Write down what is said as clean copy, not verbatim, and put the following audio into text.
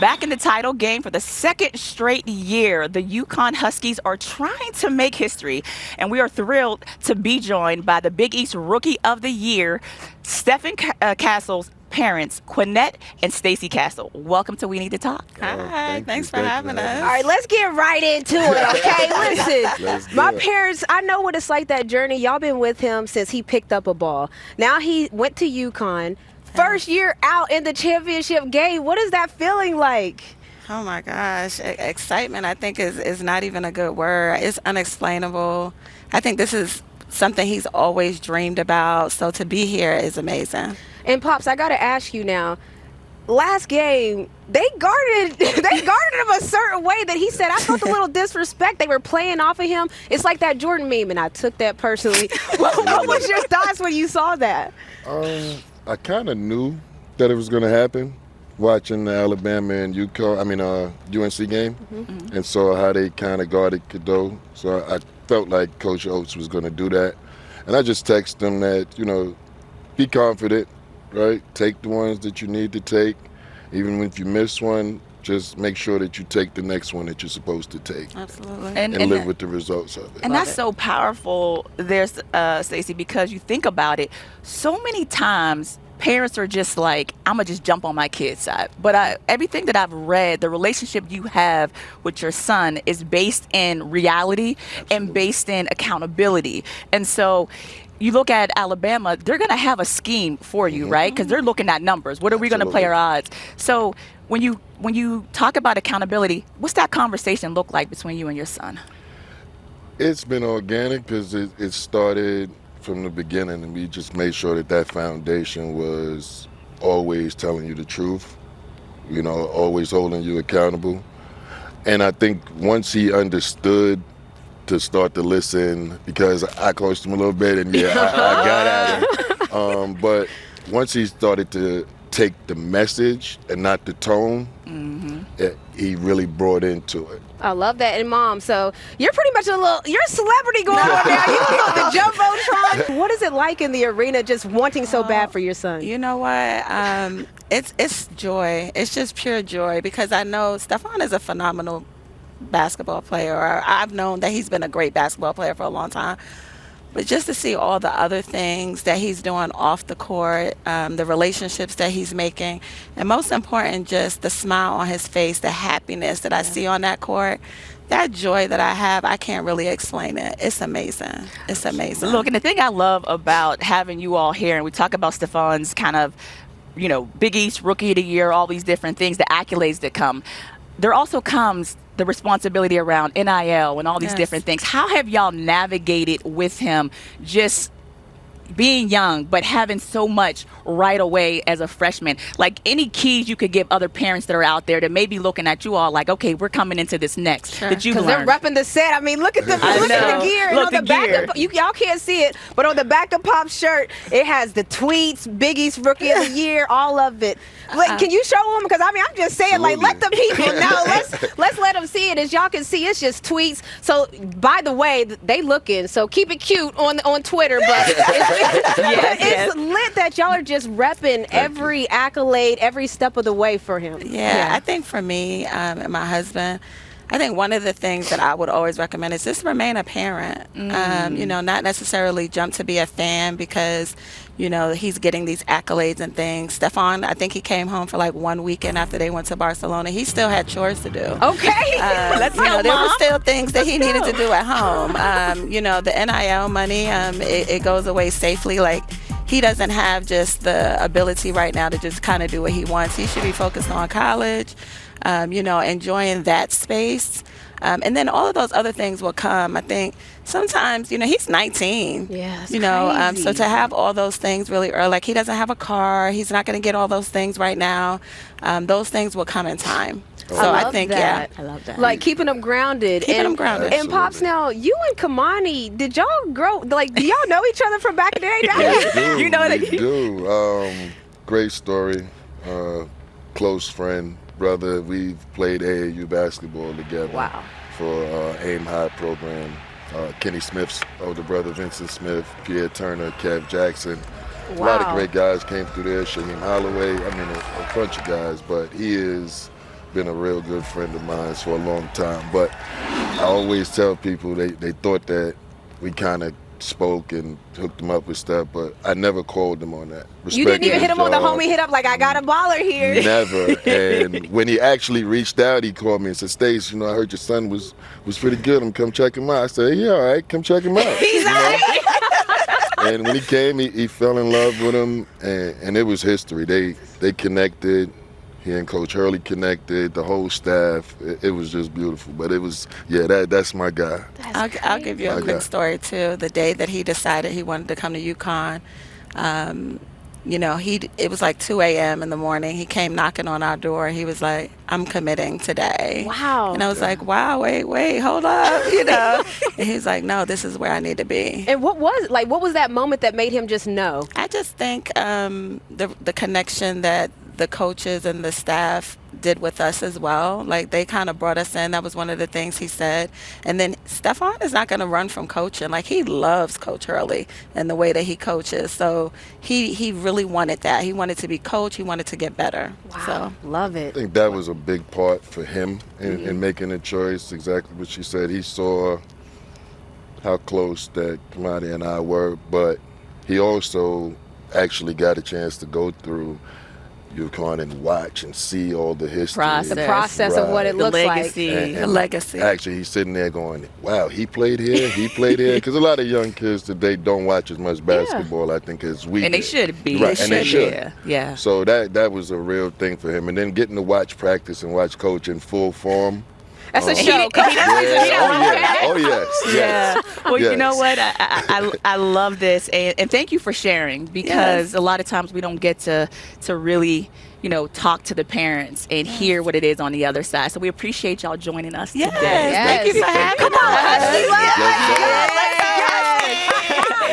Back in the title game for the second straight year, the UConn Huskies are trying to make history, and we are thrilled to be joined by the Big East Rookie of the Year, Stephon Castle's parents, Quannette and Stacey Castle. Welcome to We Need to Talk. Hi, thanks for having us. All right, let's get right into it, okay? Listen, my parents, I know what it's like, that journey. Y'all been with him since he picked up a ball. Now he went to UConn. First year out in the championship game. What is that feeling like? Oh my gosh, excitement I think is not even a good word. It's unexplainable. I think this is something he's always dreamed about, so to be here is amazing. And Pops, I gotta ask you now, last game, they guarded him a certain way that he said, I felt a little disrespect. They were playing off of him. It's like that Jordan meme, and I took that personally. What was your thoughts when you saw that? I kind of knew that it was going to happen watching the Alabama and UNC game, and saw how they kind of guarded Cadeau. So I felt like Coach Oates was going to do that. And I just texted him that, be confident, right? Take the ones that you need to take. Even if you miss one, just make sure that you take the next one that you're supposed to take. Absolutely. And live with the results of it. And that's so powerful, Stacey, because you think about it, so many times parents are just like, I'm going to just jump on my kid's side. But everything that I've read, the relationship you have with your son is based in reality and based in accountability. And so you look at Alabama, they're going to have a scheme for you, right? Because they're looking at numbers. What are we going to play our odds? So when you talk about accountability, what's that conversation look like between you and your son? It's been organic because it started from the beginning, and we just made sure that foundation was always telling you the truth, always holding you accountable. And I think once he understood to start to listen, because I coached him a little bit, and I got at him. But once he started to take the message and not the tone, he really brought into it. I love that. And Mom, so you're pretty much you're a celebrity going on now. You on the Jumbotron. What is it like in the arena, just wanting so bad for your son? You know what? It's joy. It's just pure joy, because I know Stephon is a phenomenal basketball player. I've known that he's been a great basketball player for a long time. But just to see all the other things that he's doing off the court, the relationships that he's making, and most important, just the smile on his face, the happiness that I see on that court, that joy that I have, I can't really explain it. It's amazing. It's amazing. Look, and the thing I love about having you all here, and we talk about Stephon's kind of, Big East Rookie of the Year, all these different things, the accolades that come. There also comes the responsibility around NIL and all these different things. How have y'all navigated with him, just being young but having so much right away as a freshman? Like, any keys you could give other parents that are out there that may be looking at you all like, okay, we're coming into this next that you've learned? Because they're repping the set. I mean, look at the gear. And on the back of, y'all can't see it, but on the back of Pop's shirt, it has the tweets, Big East Rookie of the Year, all of it. Can you show them? Because I'm just saying, let the people know. Let's let them see it. As y'all can see, it's just tweets. So, by the way, they looking. So keep it cute on Twitter. But it's lit that y'all are just repping every accolade, every step of the way for him. Yeah. I think for me and my husband, I think one of the things that I would always recommend is just remain a parent. Not necessarily jump to be a fan because, he's getting these accolades and things. Stephon, I think he came home for like 1 weekend after they went to Barcelona. He still had chores to do. Okay. There were still things that he needed to do at home. The NIL money, it goes away safely. Like, he doesn't have just the ability right now to just kind of do what he wants. He should be focused on college, enjoying that space. And then all of those other things will come. I think sometimes, he's 19. Yeah, crazy. So to have all those things really early, like he doesn't have a car, he's not going to get all those things right now. Those things will come in time. So I think, I love that. Like keeping them grounded. And Pops, now you and Kamani, did y'all grow? Like, do y'all know each other from back in the day? We do. Great story. Close friend. Brother, we've played AAU basketball together. Wow. For AIM High program. Kenny Smith's older brother, Vincent Smith, Pierre Turner, Kev Jackson. Wow. A lot of great guys came through there. Shaheem Holloway. A bunch of guys. But he is been a real good friend of mine for a long time. But I always tell people they thought that we kind of spoke and hooked them up with stuff, but I never called them on that. You didn't even hit him on the homie hit up like, I got a baller here. Never. And when he actually reached out, he called me and said, Stace, I heard your son was pretty good. I'm come check him out. I said, yeah, all right, come check him out. He's all right. And when he came, he fell in love with him, and it was history. They connected. He and Coach Hurley connected, the whole staff. It was just beautiful. But it was, that's my guy. I'll give you a quick story, too. The day that he decided he wanted to come to UConn, it was like 2 a.m. in the morning. He came knocking on our door. He was like, I'm committing today. Wow. And I was like, wow, wait, hold up, And he's like, no, this is where I need to be. And what was that moment that made him just know? I just think the connection that the coaches and the staff did with us as well. Like, they kind of brought us in. That was one of the things he said. And then Stephon is not going to run from coaching. Like, he loves Coach Hurley and the way that he coaches. So he really wanted that. He wanted to be coach. He wanted to get better. Wow. So love it. I think that was a big part for him in making the choice. Exactly what she said. He saw how close that Quannette and I were, but he also actually got a chance to go through UConn and watch and see all the history. The process of what it looks legacy. like. the legacy. Actually, he's sitting there going, wow, he played here, because a lot of young kids today don't watch as much basketball, I think, as we And they did. should be. Right, and they should. Yeah. So that was a real thing for him. And then getting to watch practice and watch Coach in full form. That's a He- show. he- he- Oh, yes. Yeah. Well, you Yes. know what? I love this, and thank you for sharing, because a lot of times we don't get to really, talk to the parents and hear what it is on the other side. So we appreciate y'all joining us today. Thank you for having us. Come on, Husky Love. Yes,